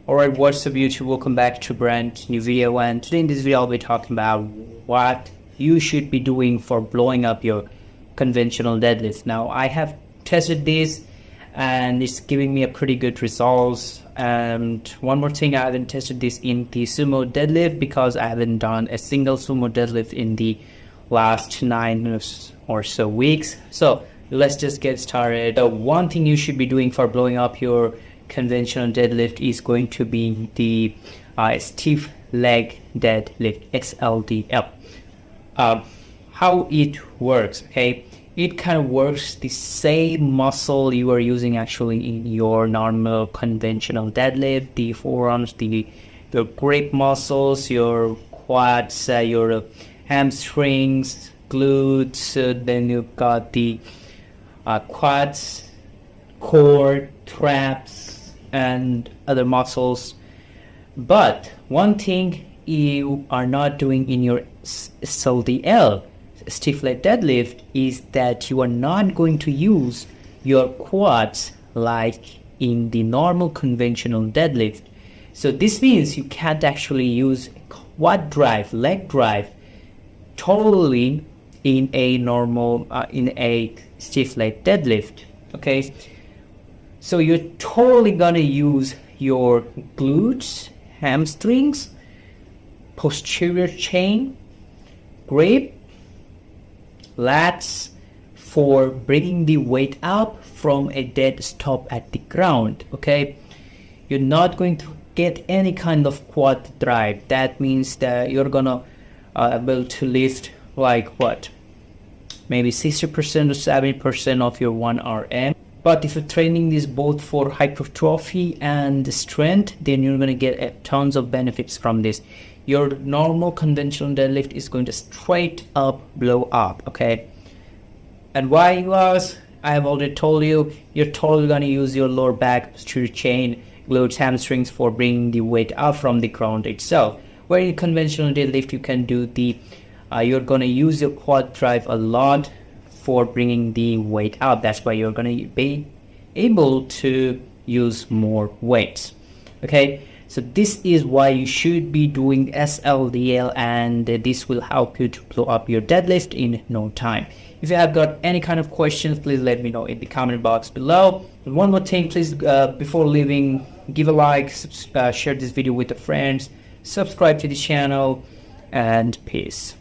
Alright, what's up YouTube? Welcome back to a brand new video, and today in this video I'll be talking about what you should be doing for blowing up your conventional deadlift. Now I have tested this and it's giving me a pretty good results. And one more thing, I haven't tested this in the sumo deadlift because I haven't done a single sumo deadlift in the last 9 or so weeks. So let's just get started. The one thing you should be doing for blowing up your conventional deadlift is going to be the stiff leg deadlift, SLDL. How it works, okay? It kind of works the same muscle you are using actually in your normal conventional deadlift: the forearms, your grip muscles, your quads, your hamstrings, glutes. Then you've got the quads, core, traps, and other muscles. But one thing you are not doing in your SLDL, stiff leg deadlift, is that you are not going to use your quads like in the normal conventional deadlift. So this means you can't actually use quad drive, leg drive totally in a normal in a stiff leg deadlift. Okay, so you're totally gonna use your glutes, hamstrings, posterior chain, grip, lats for bringing the weight up from a dead stop at the ground. Okay, you're not going to get any kind of quad drive. That means that you're gonna able to lift like what, maybe 60% or 70% of your 1RM. But if you're training this both for hypertrophy and strength, then you're going to get tons of benefits from this. Your normal conventional deadlift is going to straight up blow up, okay? And why was, I have already told you, you're totally going to use your lower back, posterior chain, glutes, hamstrings for bringing the weight up from the ground itself. Where in conventional deadlift you can do the, you're going to use your quad drive a lot for bringing the weight up. That's why you're going to be able to use more weights. Okay, so this is why you should be doing SLDL, and this will help you to blow up your deadlift in no time. If you have got any kind of questions, please let me know in the comment box below. And one more thing, please, before leaving, give a like, share this video with your friends, subscribe to the channel, and peace.